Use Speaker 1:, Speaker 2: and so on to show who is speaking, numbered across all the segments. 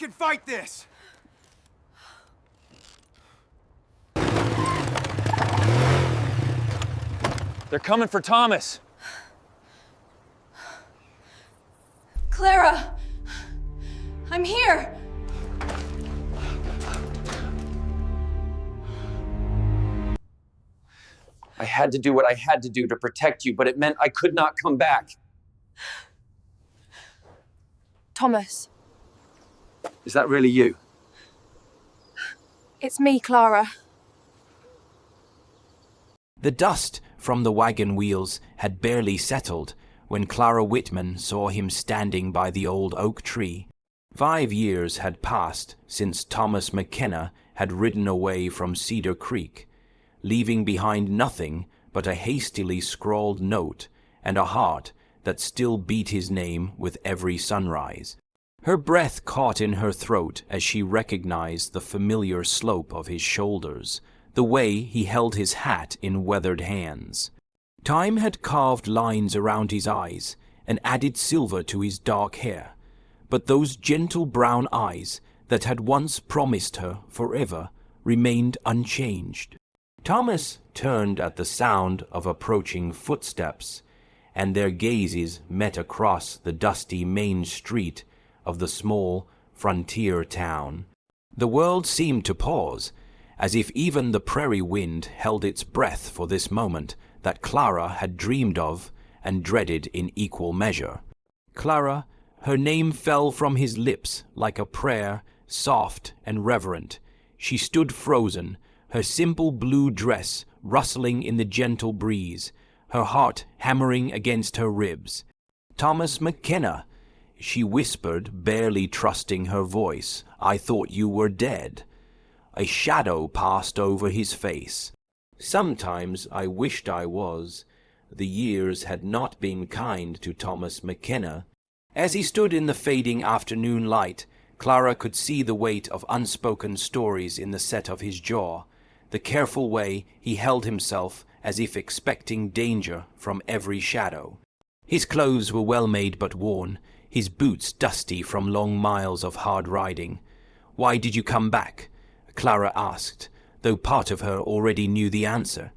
Speaker 1: can fight this!
Speaker 2: They're coming for Thomas!
Speaker 3: Clara! I'm here!
Speaker 4: I had to do what I had to do to protect you, but it meant I could not come back.
Speaker 3: Thomas.
Speaker 4: Is that really you?
Speaker 3: It's me, Clara.
Speaker 5: The dust from the wagon wheels had barely settled when Clara Whitman saw him standing by the old oak tree. 5 years had passed since Thomas McKenna had ridden away from Cedar Creek, leaving behind nothing but a hastily scrawled note and a heart that still beat his name with every sunrise. Her breath caught in her throat as she recognized the familiar slope of his shoulders, the way he held his hat in weathered hands. Time had carved lines around his eyes and added silver to his dark hair, but those gentle brown eyes that had once promised her forever remained unchanged. Thomas turned at the sound of approaching footsteps, and their gazes met across the dusty main street of the small frontier town. The world seemed to pause, as if even the prairie wind held its breath for this moment that Clara had dreamed of and dreaded in equal measure. Clara, her name fell from his lips like a prayer, soft and reverent. She stood frozen, her simple blue dress rustling in the gentle breeze, her heart hammering against her ribs. "Thomas McKenna," she whispered, barely trusting her voice. "I thought you were dead." A shadow passed over his face. Sometimes I wished I was. The years had not been kind to Thomas McKenna. As he stood in the fading afternoon light, Clara could see the weight of unspoken stories in the set of his jaw, the careful way he held himself as if expecting danger from every shadow. His clothes were well made but worn, his boots dusty from long miles of hard riding. "Why did you come back?" Clara asked, though part of her already knew the answer.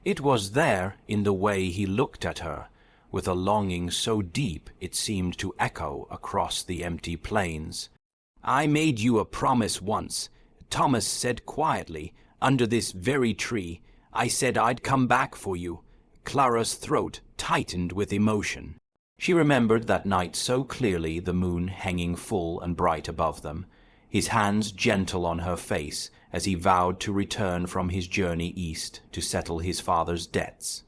Speaker 5: It was there in the way he looked at her, with a longing so deep it seemed to echo across the empty plains. "I made you a promise once," Thomas said quietly, "under this very tree. I said I'd come back for you." Clara's throat tightened with emotion. She remembered that night so clearly, the moon hanging full and bright above them, his hands gentle on her face as he vowed to return from his journey east to settle his father's debts.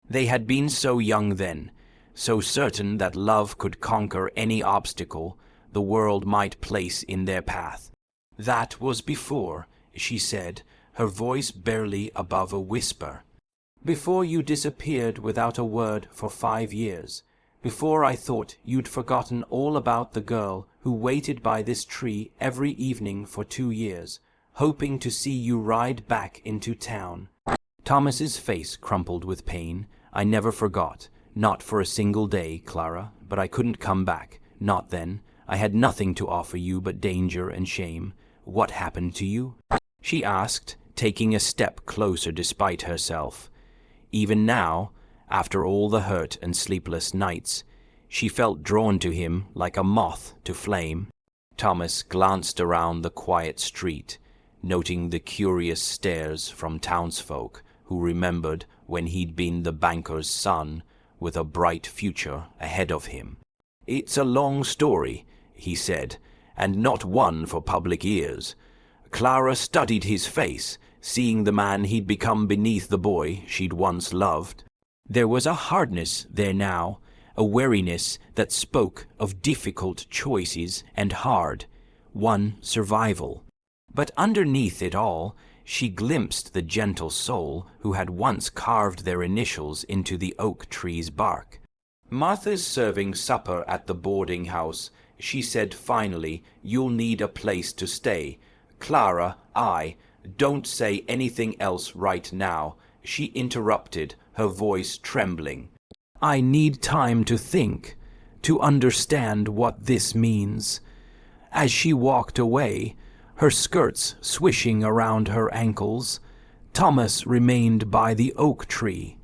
Speaker 5: They had been so young then, so certain that love could conquer any obstacle the world might place in their path. "That was before," she said, her voice barely above a whisper. "Before you disappeared without a word for 5 years. Before I thought you'd forgotten all about the girl who waited by this tree every evening for 2 years, hoping to see you ride back into town." Thomas's face crumpled with pain. "I never forgot. Not for a single day, Clara. But I couldn't come back. Not then. I had nothing to offer you but danger and shame. What happened to you?" she asked, taking a step closer despite herself. Even now, after all the hurt and sleepless nights, she felt drawn to him like a moth to flame. Thomas glanced around the quiet street, noting the curious stares from townsfolk who remembered when he'd been the banker's son with a bright future ahead of him. "It's a long story," he said, "and not one for public ears." Clara studied his face, seeing the man he'd become beneath the boy she'd once loved. There was a hardness there now, a wariness that spoke of difficult choices and hard, won survival. But underneath it all, she glimpsed the gentle soul who had once carved their initials into the oak tree's bark. "Martha's serving supper at the boarding house," she said finally. "You'll need a place to stay. Clara, don't say anything else right now," she interrupted, her voice trembling. "I need time to think, to understand what this means. As she walked away, her skirts swishing around her ankles, Thomas remained by the oak tree.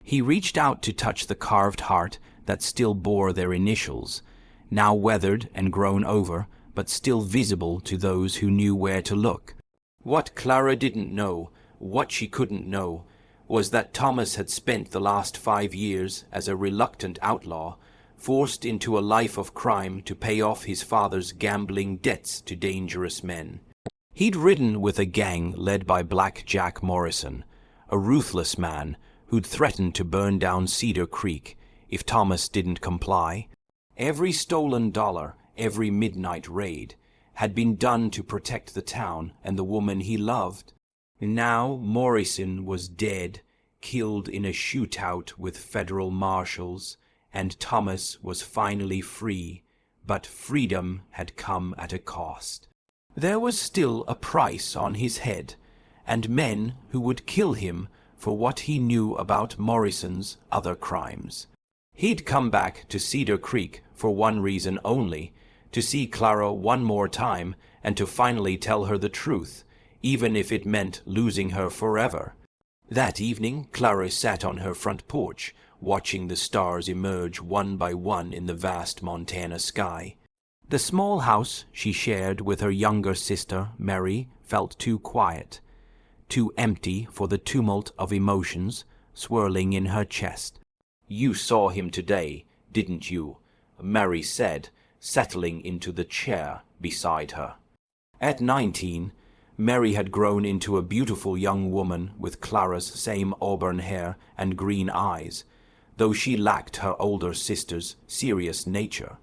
Speaker 5: He reached out to touch the carved heart that still bore their initials, now weathered and grown over, but still visible to those who knew where to look. What Clara didn't know, what she couldn't know, was that Thomas had spent the last 5 years as a reluctant outlaw, forced into a life of crime to pay off his father's gambling debts to dangerous men. He'd ridden with a gang led by Black Jack Morrison, a ruthless man who'd threatened to burn down Cedar Creek if Thomas didn't comply. Every stolen dollar, every midnight raid, had been done to protect the town and the woman he loved. Now Morrison was dead, killed in a shootout with federal marshals, and Thomas was finally free, but freedom had come at a cost. There was still a price on his head, and men who would kill him for what he knew about Morrison's other crimes. He'd come back to Cedar Creek for one reason only, to see Clara one more time and to finally tell her the truth, even if it meant losing her forever. That evening, Clara sat on her front porch, watching the stars emerge one by one in the vast Montana sky. The small house she shared with her younger sister, Mary, felt too quiet, too empty for the tumult of emotions swirling in her chest. "You saw him today, didn't you?" Mary said, settling into the chair beside her. At 19, Mary had grown into a beautiful young woman with Clara's same auburn hair and green eyes, though she lacked her older sister's serious nature.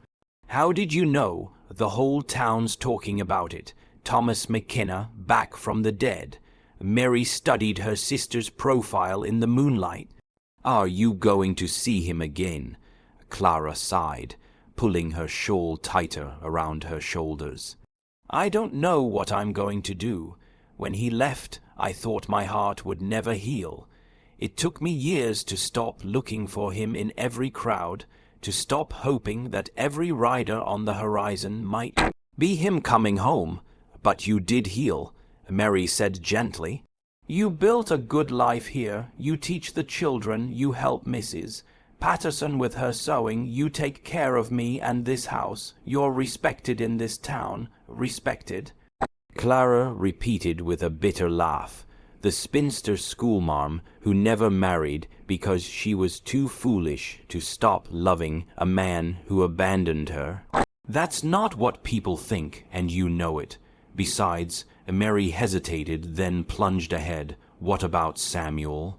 Speaker 5: "How did you know? The whole town's talking about it. Thomas McKenna back from the dead. Mary studied her sister's profile in the moonlight. Are you going to see him again?" Clara sighed, pulling her shawl tighter around her shoulders. "I don't know what I'm going to do. When he left, I thought my heart would never heal. It took me years to stop looking for him in every crowd, to stop hoping that every rider on the horizon might be him coming home. But you did heal," Mary said gently. "You built a good life here. You teach the children, you help Mrs. Patterson with her sewing, you take care of me and this house. You're respected in this town, respected." Clara repeated with a bitter laugh, the spinster schoolmarm who never married because she was too foolish to stop loving a man who abandoned her. "That's not what people think, and you know it. Besides," Mary hesitated, then plunged ahead, "what about Samuel?"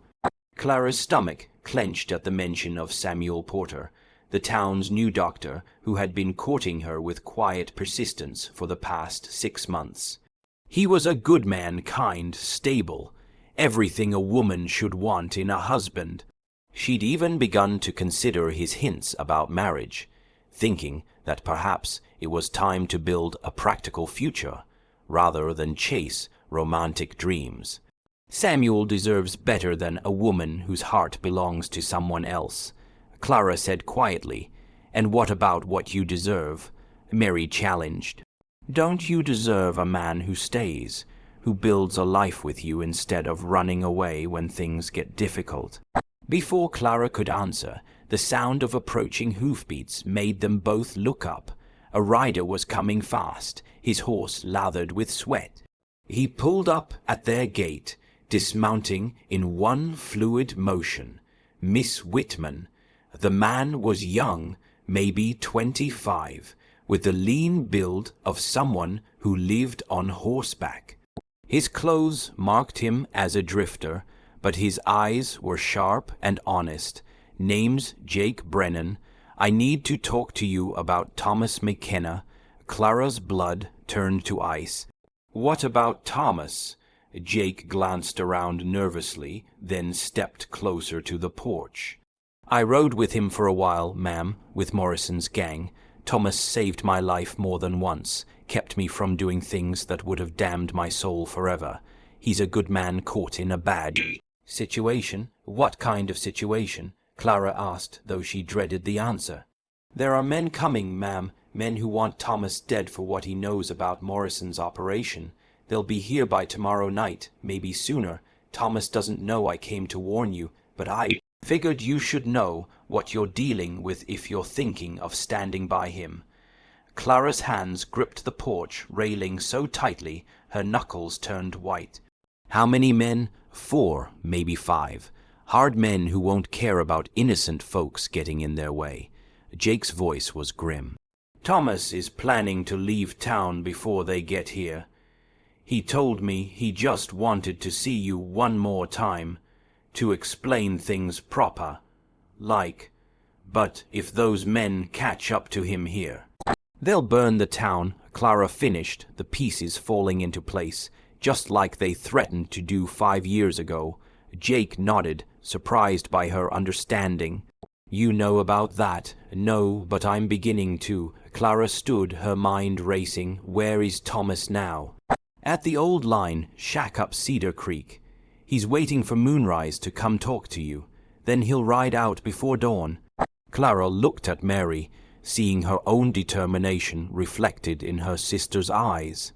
Speaker 5: Clara's stomach clenched at the mention of Samuel Porter, the town's new doctor who had been courting her with quiet persistence for the past 6 months. He was a good man, kind, stable, everything a woman should want in a husband. She'd even begun to consider his hints about marriage, thinking that perhaps it was time to build a practical future, rather than chase romantic dreams. "Samuel deserves better than a woman whose heart belongs to someone else," Clara said quietly. "And what about what you deserve?" Mary challenged. "Don't you deserve a man who stays, who builds a life with you instead of running away when things get difficult?" Before Clara could answer, the sound of approaching hoofbeats made them both look up. A rider was coming fast, his horse lathered with sweat. He pulled up at their gate, dismounting in one fluid motion. Miss Whitman. The man was young, maybe 25, with the lean build of someone who lived on horseback. His clothes marked him as a drifter, but his eyes were sharp and honest. "Name's Jake Brennan. I need to talk to you about Thomas McKenna." Clara's blood turned to ice. "What about Thomas?" Jake glanced around nervously, then stepped closer to the porch. "I rode with him for a while, ma'am, with Morrison's gang. Thomas saved my life more than once, kept me from doing things that would have damned my soul forever. He's a good man caught in a bad situation." "What kind of situation?" Clara asked, though she dreaded the answer. "There are men coming, ma'am. Men who want Thomas dead for what he knows about Morrison's operation. They'll be here by tomorrow night, maybe sooner. Thomas doesn't know I came to warn you, but I figured you should know what you're dealing with if you're thinking of standing by him." Clara's hands gripped the porch railing so tightly her knuckles turned white. "How many men? 4, maybe 5. Hard men who won't care about innocent folks getting in their way." Jake's voice was grim. "Thomas is planning to leave town before they get here. He told me he just wanted to see you one more time, to explain things proper, like. But if those men catch up to him here, they'll burn the town." Clara finished, the pieces falling into place, just like they threatened to do 5 years ago. Jake nodded, surprised by her understanding. "You know about that." "No, but I'm beginning to." Clara stood, her mind racing. Where is Thomas now? "At the old line, shack up Cedar Creek. He's waiting for moonrise to come talk to you. Then he'll ride out before dawn." Clara looked at Mary, seeing her own determination reflected in her sister's eyes.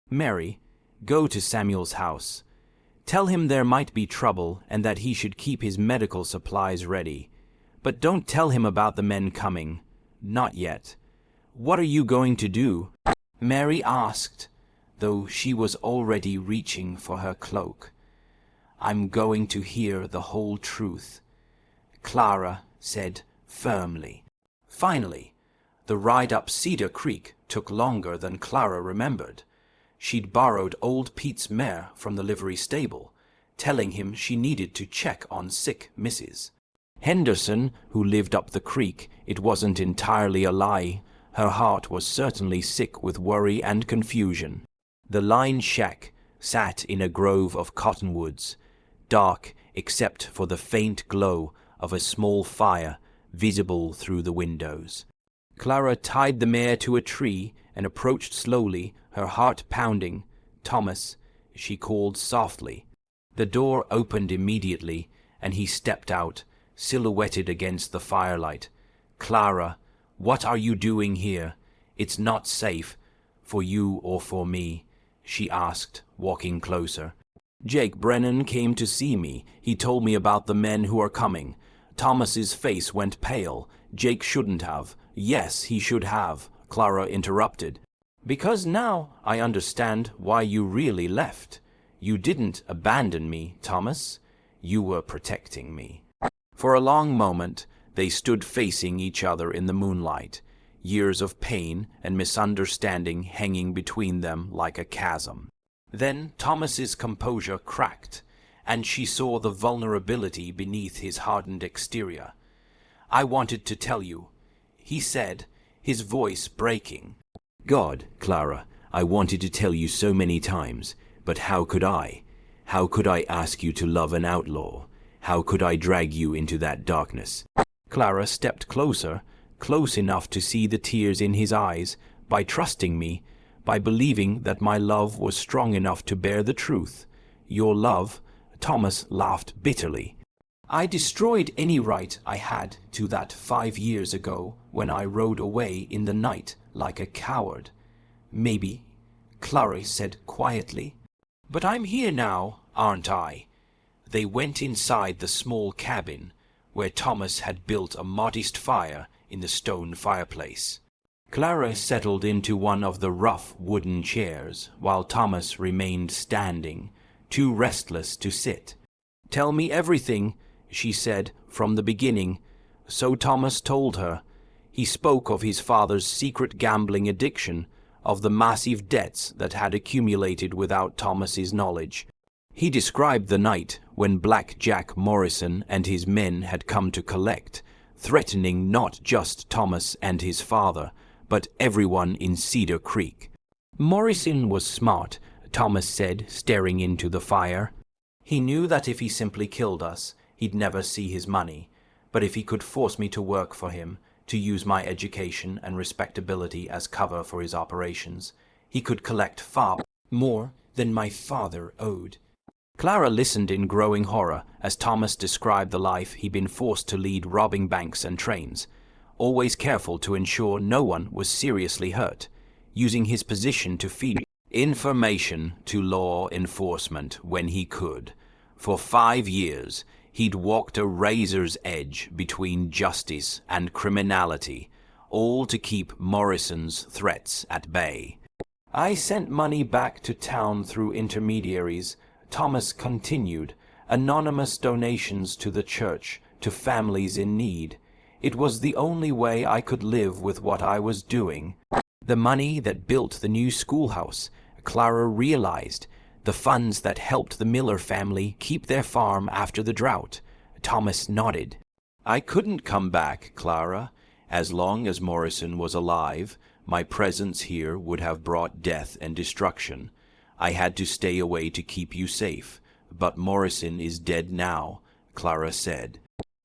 Speaker 5: "Mary, go to Samuel's house. Tell him there might be trouble and that he should keep his medical supplies ready. But don't tell him about the men coming. Not yet." "What are you going to do?" Mary asked, though she was already reaching for her cloak. "I'm going to hear the whole truth," Clara said firmly. Finally, the ride up Cedar Creek took longer than Clara remembered. She'd borrowed old Pete's mare from the livery stable, telling him she needed to check on sick Mrs. Henderson, who lived up the creek. It wasn't entirely a lie. Her heart was certainly sick with worry and confusion. The line shack sat in a grove of cottonwoods, dark except for the faint glow of a small fire visible through the windows. Clara tied the mare to a tree and approached slowly, her heart pounding. "Thomas," she called softly. The door opened immediately, and he stepped out, silhouetted against the firelight. "Clara, what are you doing here? It's not safe, for you or for me," she asked, walking closer. "Jake Brennan came to see me. He told me about the men who are coming." Thomas's face went pale. "Jake shouldn't have." "Yes, he should have," Clara interrupted. "Because now I understand why you really left. You didn't abandon me, Thomas. You were protecting me." For a long moment, they stood facing each other in the moonlight, years of pain and misunderstanding hanging between them like a chasm. Then Thomas's composure cracked, and she saw the vulnerability beneath his hardened exterior. "I wanted to tell you," he said, his voice breaking. "God, Clara, I wanted to tell you so many times, but how could I? How could I ask you to love an outlaw? How could I drag you into that darkness?" Clara stepped closer, close enough to see the tears in his eyes. "By trusting me, by believing that my love was strong enough to bear the truth. Your love," Thomas laughed bitterly. "I destroyed any right I had to that 5 years ago when I rode away in the night like a coward." "Maybe," Clara said quietly. "But I'm here now, aren't I?" They went inside the small cabin, where Thomas had built a modest fire in the stone fireplace. Clara settled into one of the rough wooden chairs, while Thomas remained standing, too restless to sit. "Tell me everything," she said, "from the beginning." So Thomas told her. He spoke of his father's secret gambling addiction, of the massive debts that had accumulated without Thomas's knowledge. He described the night when Black Jack Morrison and his men had come to collect, threatening not just Thomas and his father, but everyone in Cedar Creek. "Morrison was smart," Thomas said, staring into the fire. "He knew that if he simply killed us, he'd never see his money. But if he could force me to work for him, to use my education and respectability as cover for his operations, he could collect far more than my father owed." Clara listened in growing horror as Thomas described the life he'd been forced to lead, robbing banks and trains. always careful to ensure no one was seriously hurt, using his position to feed information to law enforcement when he could. For 5 years, he'd walked a razor's edge between justice and criminality, all to keep Morrison's threats at bay. I sent money back to town through intermediaries, Thomas continued, anonymous donations to the church, to families in need. It was the only way I could live with what I was doing. The money that built the new schoolhouse, Clara realized, the funds that helped the Miller family keep their farm after the drought. Thomas nodded. I couldn't come back, Clara. As long as Morrison was alive, my presence here would have brought death and destruction. I had to stay away to keep you safe. But Morrison is dead now, Clara said.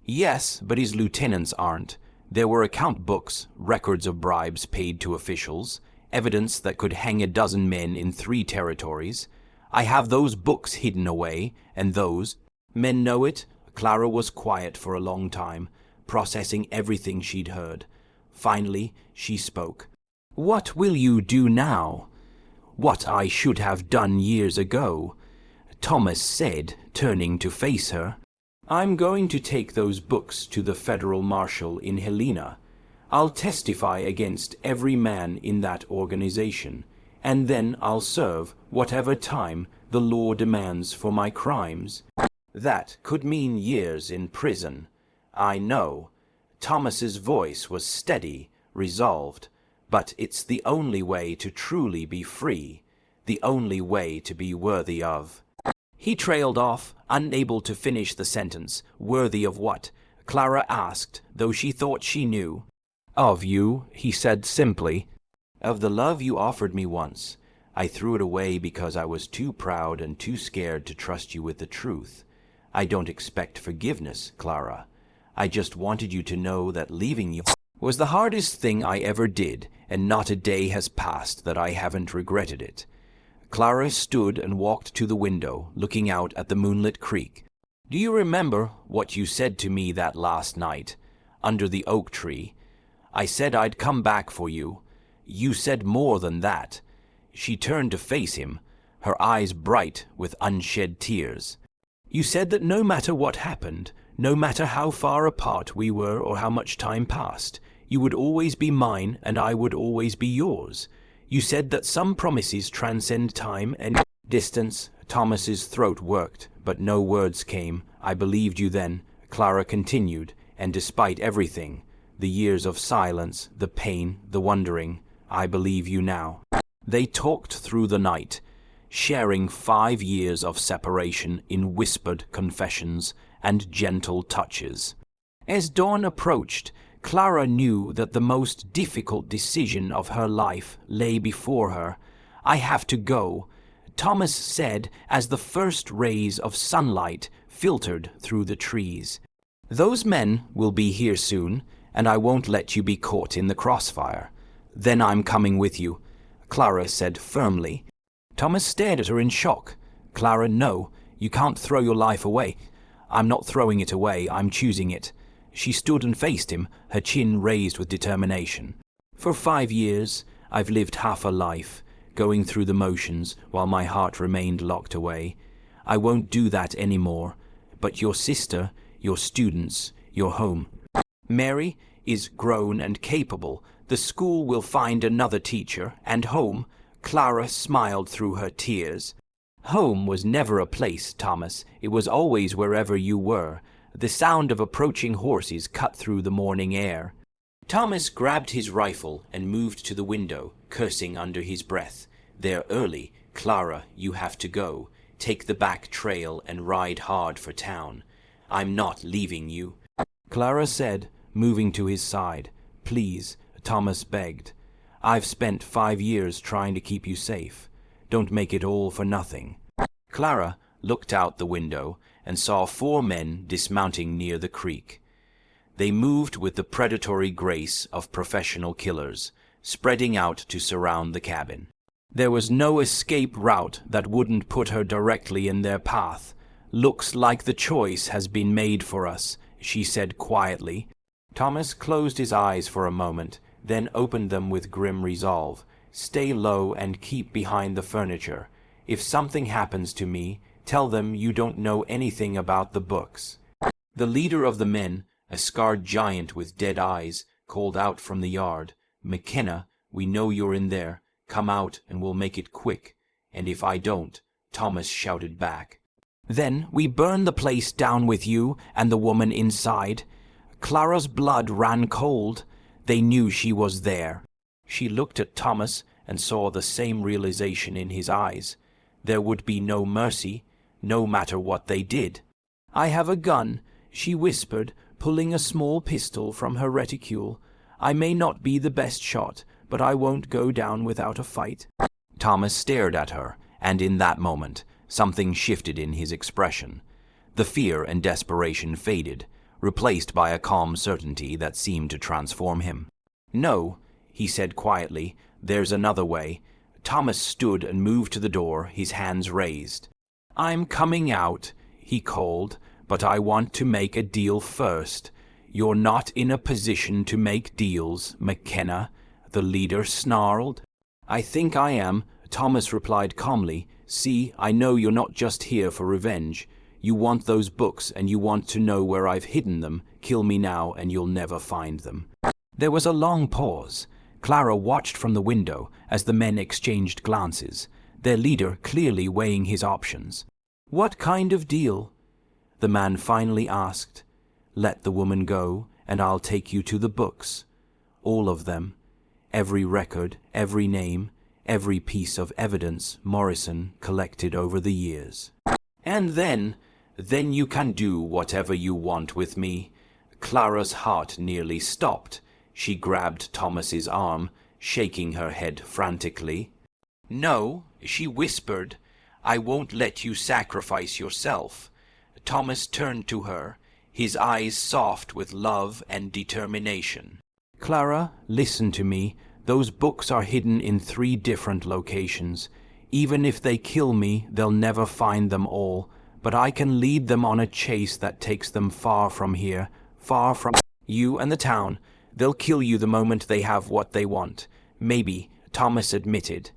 Speaker 5: Yes, but his lieutenants aren't. There were account books, records of bribes paid to officials, evidence that could hang a dozen men in 3 territories. I have those books hidden away, and those men know it. Clara was quiet for a long time, processing everything she'd heard. Finally, she spoke. What will you do now? What I should have done years ago, Thomas said, turning to face her. I'm going to take those books to the federal marshal in Helena. I'll testify against every man in that organization, and then I'll serve whatever time the law demands for my crimes. That could mean years in prison. I know. Thomas's voice was steady, resolved, but it's the only way to truly be free, the only way to be worthy of. He trailed off, unable to finish the sentence. Worthy of what? Clara asked, though she thought she knew. Of you, he said simply. Of the love you offered me once. I threw it away because I was too proud and too scared to trust you with the truth. I don't expect forgiveness, Clara. I just wanted you to know that leaving you was the hardest thing I ever did, and not a day has passed that I haven't regretted it. Clara stood and walked to the window, looking out at the moonlit creek. Do you remember what you said to me that last night, under the oak tree? I said I'd come back for you. You said more than that. She turned to face him, her eyes bright with unshed tears. You said that no matter what happened, no matter how far apart we were or how much time passed, you would always be mine and I would always be yours. You said that some promises transcend time and distance. Thomas's throat worked, but no words came. I believed you then, Clara continued, and despite everything, the years of silence, the pain, the wondering, I believe you now. They talked through the night, sharing 5 years of separation in whispered confessions and gentle touches. As dawn approached, Clara knew that the most difficult decision of her life lay before her. I have to go, Thomas said as the first rays of sunlight filtered through the trees. Those men will be here soon, and I won't let you be caught in the crossfire. Then I'm coming with you, Clara said firmly. Thomas stared at her in shock. Clara, no, you can't throw your life away. I'm not throwing it away, I'm choosing it. She stood and faced him, her chin raised with determination. For 5 years, I've lived half a life, going through the motions while my heart remained locked away. I won't do that anymore. But your sister, your students, your home. Mary is grown and capable. The school will find another teacher, and home. Clara smiled through her tears. Home was never a place, Thomas. It was always wherever you were. The sound of approaching horses cut through the morning air. Thomas grabbed his rifle and moved to the window, cursing under his breath. They're early. Clara, you have to go. Take the back trail and ride hard for town. I'm not leaving you. Clara said, moving to his side. Please, Thomas begged. I've spent 5 years trying to keep you safe. Don't make it all for nothing. Clara looked out the window and saw 4 men dismounting near the creek. They moved with the predatory grace of professional killers, spreading out to surround the cabin. There was no escape route that wouldn't put her directly in their path. Looks like the choice has been made for us, she said quietly. Thomas closed his eyes for a moment, then opened them with grim resolve. Stay low and keep behind the furniture. If something happens to me, tell them you don't know anything about the books. The leader of the men, a scarred giant with dead eyes, called out from the yard, "McKenna, we know you're in there. Come out and we'll make it quick." And if I don't, Thomas shouted back, "Then we burn the place down with you and the woman inside." Clara's blood ran cold. They knew she was there. She looked at Thomas and saw the same realization in his eyes. There would be no mercy, no matter what they did. "I have a gun," she whispered, pulling a small pistol from her reticule. "I may not be the best shot, but I won't go down without a fight." Thomas stared at her, and in that moment, something shifted in his expression. The fear and desperation faded, replaced by a calm certainty that seemed to transform him. "No," he said quietly, "there's another way." Thomas stood and moved to the door, his hands raised. "I'm coming out," he called, "but I want to make a deal first." "You're not in a position to make deals, McKenna," the leader snarled. "I think I am," Thomas replied calmly. "See, I know you're not just here for revenge. You want those books and you want to know where I've hidden them. Kill me now and you'll never find them." There was a long pause. Clara watched from the window as the men exchanged glances, their leader clearly weighing his options. "What kind of deal?" the man finally asked. "Let the woman go, and I'll take you to the books. All of them. Every record, every name, every piece of evidence Morrison collected over the years. And then you can do whatever you want with me." Clara's heart nearly stopped. She grabbed Thomas's arm, shaking her head frantically. "No," she whispered, "I won't let you sacrifice yourself." Thomas turned to her, his eyes soft with love and determination. "Clara, listen to me. Those books are hidden in 3 different locations. Even if they kill me, they'll never find them all. But I can lead them on a chase that takes them far from here, far from you and the town. They'll kill you the moment they have what they want. Maybe," Thomas admitted.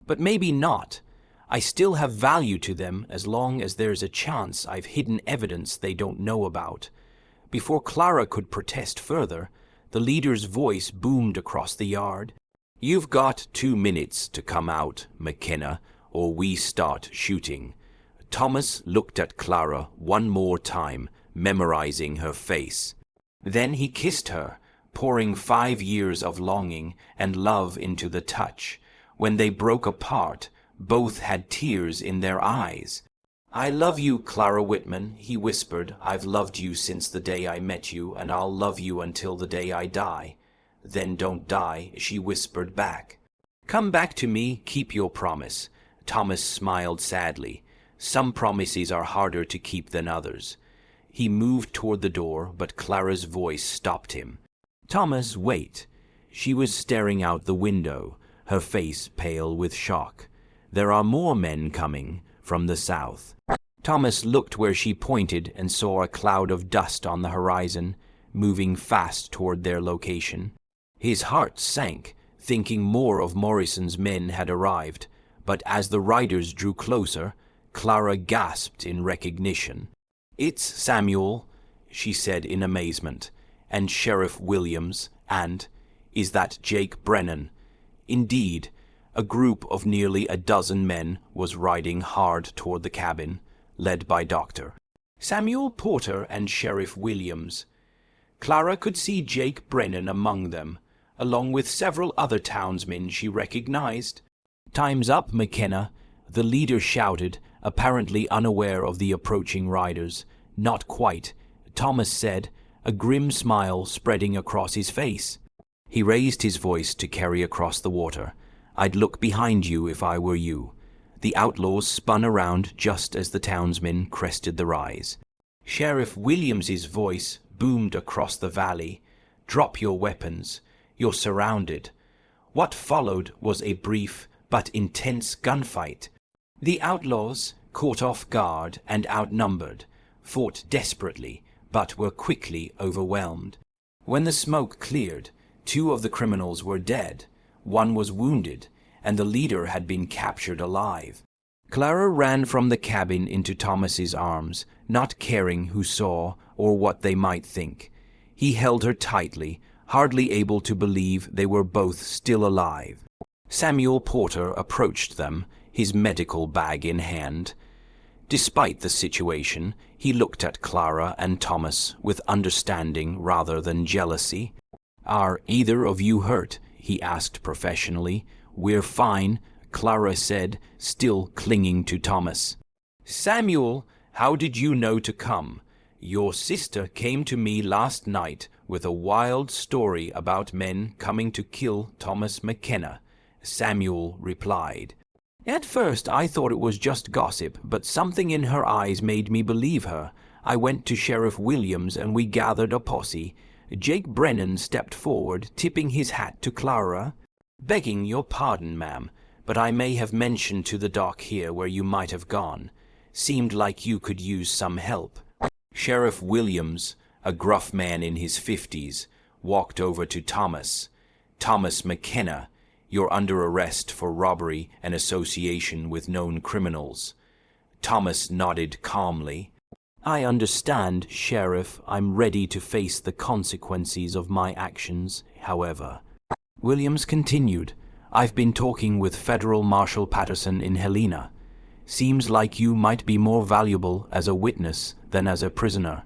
Speaker 5: "But maybe not. I still have value to them as long as there's a chance I've hidden evidence they don't know about." Before Clara could protest further, the leader's voice boomed across the yard. "You've got 2 minutes to come out, McKenna, or we start shooting." Thomas looked at Clara one more time, memorizing her face. Then he kissed her, pouring 5 years of longing and love into the touch. When they broke apart, both had tears in their eyes. "I love you, Clara Whitman," he whispered. "I've loved you since the day I met you, and I'll love you until the day I die." "Then don't die," she whispered back. "Come back to me, keep your promise." Thomas smiled sadly. Some promises are harder to keep than others. He moved toward the door, but Clara's voice stopped him. "Thomas, wait." She was staring out the window, her face pale with shock. "There are more men coming from the south." Thomas looked where she pointed and saw a cloud of dust on the horizon, moving fast toward their location. His heart sank, thinking more of Morrison's men had arrived, but as the riders drew closer, Clara gasped in recognition. "It's Samuel," she said in amazement, "and Sheriff Williams, and is that Jake Brennan?" Indeed, a group of nearly a dozen men was riding hard toward the cabin, led by Dr. Samuel Porter and Sheriff Williams. Clara could see Jake Brennan among them, along with several other townsmen she recognized. "Time's up, McKenna," the leader shouted, apparently unaware of the approaching riders. "Not quite," Thomas said, a grim smile spreading across his face. He raised his voice to carry across the water. "I'd look behind you if I were you." The outlaws spun around just as the townsmen crested the rise. Sheriff Williams's voice boomed across the valley. "Drop your weapons. You're surrounded." What followed was a brief but intense gunfight. The outlaws, caught off guard and outnumbered, fought desperately but were quickly overwhelmed. When the smoke cleared, 2 of the criminals were dead, 1 was wounded, and the leader had been captured alive. Clara ran from the cabin into Thomas's arms, not caring who saw or what they might think. He held her tightly, hardly able to believe they were both still alive. Samuel Porter approached them, his medical bag in hand. Despite the situation, he looked at Clara and Thomas with understanding rather than jealousy. "Are either of you hurt?" he asked professionally. "We're fine," Clara said, still clinging to Thomas. "Samuel, how did you know to come? Your sister came to me last night with a wild story about men coming to kill Thomas McKenna," Samuel replied. "At first I thought it was just gossip, but something in her eyes made me believe her. I went to Sheriff Williams and we gathered a posse. Jake Brennan stepped forward, tipping his hat to Clara. 'Begging your pardon, ma'am, but I may have mentioned to the doc here where you might have gone. Seemed like you could use some help.' Sheriff Williams, a gruff man in his 50s, walked over to Thomas. 'Thomas McKenna, you're under arrest for robbery and association with known criminals.' Thomas nodded calmly. 'I understand, Sheriff. I'm ready to face the consequences of my actions, however.' Williams continued, 'I've been talking with Federal Marshal Patterson in Helena. Seems like you might be more valuable as a witness than as a prisoner,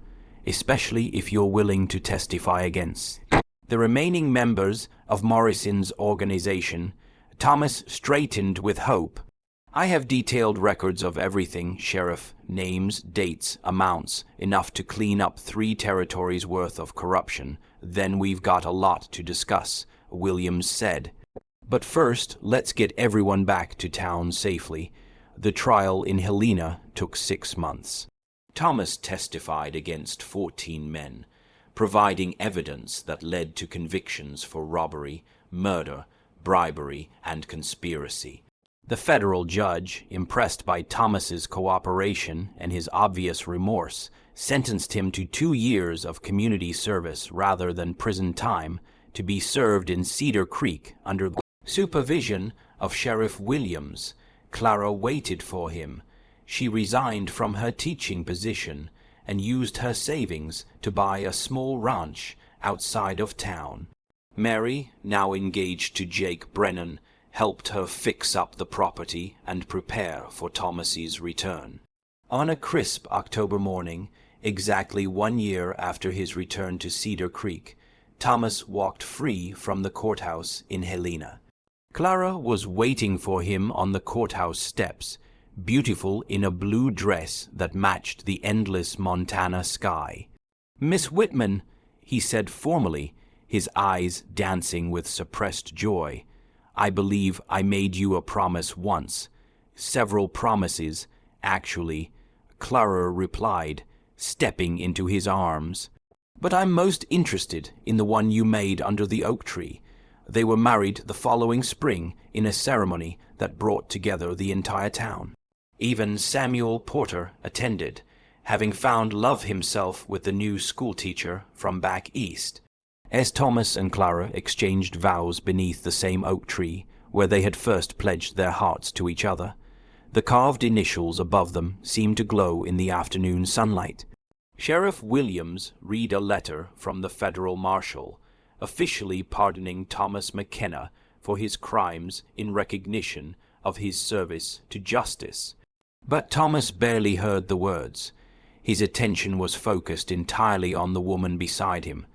Speaker 5: especially if you're willing to testify against the remaining members of Morrison's organization.' Thomas straightened with hope. 'I have detailed records of everything, Sheriff. Names, dates, amounts, enough to clean up 3 territories worth of corruption. Then we've got a lot to discuss,' Williams said. 'But first, let's get everyone back to town safely. The trial in Helena took 6 months. Thomas testified against 14 men, providing evidence that led to convictions for robbery, murder, bribery, and conspiracy. The federal judge, impressed by Thomas's cooperation and his obvious remorse, sentenced him to 2 years of community service rather than prison time, to be served in Cedar Creek under the supervision of Sheriff Williams. Clara waited for him. She resigned from her teaching position and used her savings to buy a small ranch outside of town. Mary, now engaged to Jake Brennan, helped her fix up the property and prepare for Thomas's return. On a crisp October morning, exactly 1 year after his return to Cedar Creek, Thomas walked free from the courthouse in Helena. Clara was waiting for him on the courthouse steps, beautiful in a blue dress that matched the endless Montana sky. "Miss Whitman," he said formally, his eyes dancing with suppressed joy, "I believe I made you a promise once. Several promises, actually," Clara replied, stepping into his arms. "But I'm most interested in the one you made under the oak tree." They were married the following spring in a ceremony that brought together the entire town. Even Samuel Porter attended, having found love himself with the new schoolteacher from back east. As Thomas and Clara exchanged vows beneath the same oak tree where they had first pledged their hearts to each other, the carved initials above them seemed to glow in the afternoon sunlight. Sheriff Williams read a letter from the federal marshal, officially pardoning Thomas McKenna for his crimes in recognition of his service to justice. But Thomas barely heard the words. His attention was focused entirely on the woman beside him,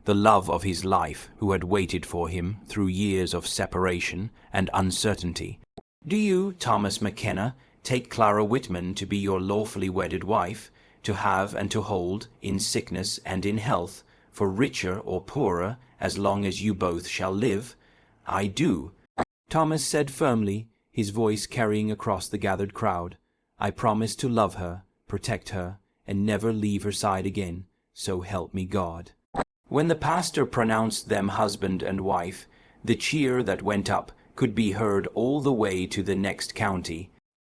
Speaker 5: the love of his life who had waited for him through years of separation and uncertainty. "Do you, Thomas McKenna, take Clara Whitman to be your lawfully wedded wife, to have and to hold, in sickness and in health, for richer or poorer, as long as you both shall live?" "I do," Thomas said firmly, his voice carrying across the gathered crowd. "I promise to love her, protect her, and never leave her side again, so help me God." When the pastor pronounced them husband and wife, the cheer that went up could be heard all the way to the next county.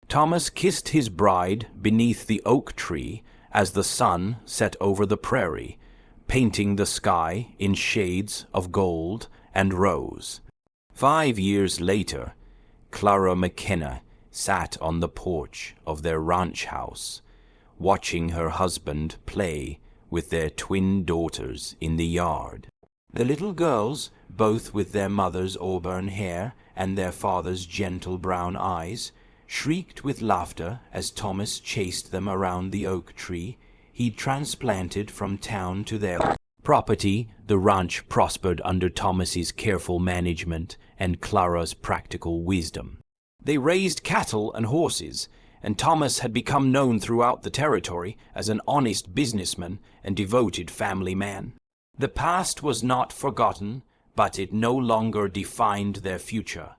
Speaker 5: Thomas kissed his bride beneath the oak tree as the sun set over the prairie, painting the sky in shades of gold and rose. 5 years later, Clara McKenna sat on the porch of their ranch house, watching her husband play with their twin daughters in the yard. The little girls, both with their mother's auburn hair and their father's gentle brown eyes, shrieked with laughter as Thomas chased them around the oak tree he'd transplanted from town to their property. The ranch prospered under Thomas's careful management and Clara's practical wisdom. They raised cattle and horses, and Thomas had become known throughout the territory as an honest businessman and devoted family man. The past was not forgotten, but it no longer defined their future.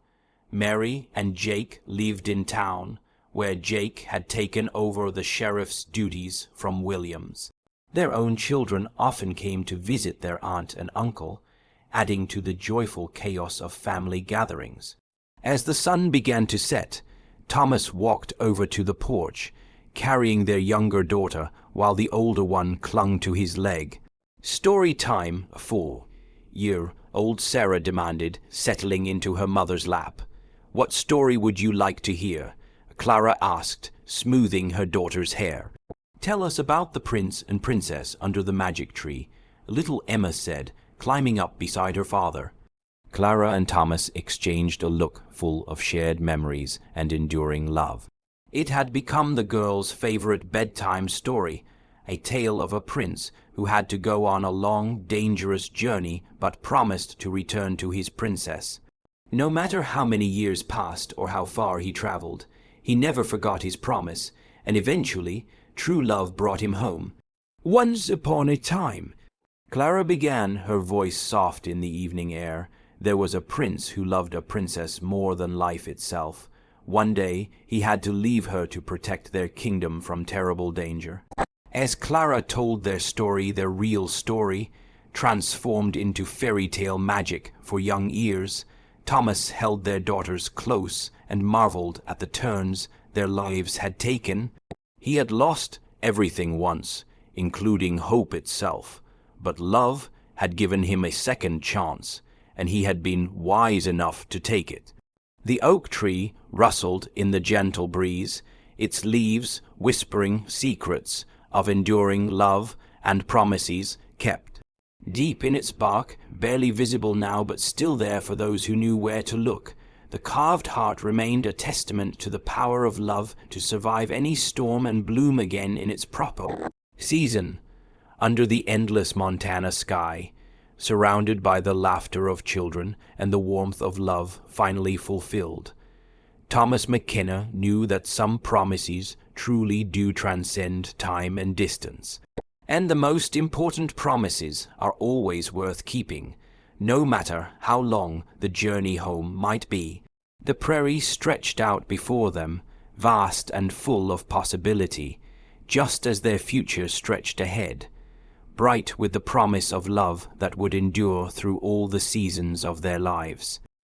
Speaker 5: Mary and Jake lived in town, where Jake had taken over the sheriff's duties from Williams. Their own children often came to visit their aunt and uncle, adding to the joyful chaos of family gatherings. As the sun began to set, Thomas walked over to the porch, carrying their younger daughter while the older one clung to his leg. "Story time, 4-year-old Sarah demanded, settling into her mother's lap. "What story would you like to hear?" Clara asked, smoothing her daughter's hair. "Tell us about the prince and princess under the magic tree," little Emma said, climbing up beside her father. Clara and Thomas exchanged a look full of shared memories and enduring love. It had become the girls' favorite bedtime story, a tale of a prince who had to go on a long, dangerous journey but promised to return to his princess. No matter how many years passed or how far he traveled, he never forgot his promise, and eventually true love brought him home. "Once upon a time," Clara began, her voice soft in the evening air, "there was a prince who loved a princess more than life itself. One day he had to leave her to protect their kingdom from terrible danger." As Clara told their story, their real story, transformed into fairy tale magic for young ears, Thomas held their daughters close and marveled at the turns their lives had taken. He had lost everything once, including hope itself, but love had given him a second chance, and he had been wise enough to take it. The oak tree rustled in the gentle breeze, its leaves whispering secrets of enduring love and promises kept. Deep in its bark, barely visible now but still there for those who knew where to look, the carved heart remained a testament to the power of love to survive any storm and bloom again in its proper season. Under the endless Montana sky, surrounded by the laughter of children and the warmth of love finally fulfilled, Thomas McKenna knew that some promises truly do transcend time and distance. And the most important promises are always worth keeping, no matter how long the journey home might be. The prairie stretched out before them, vast and full of possibility, just as their future stretched ahead, bright with the promise of love that would endure through all the seasons of their lives.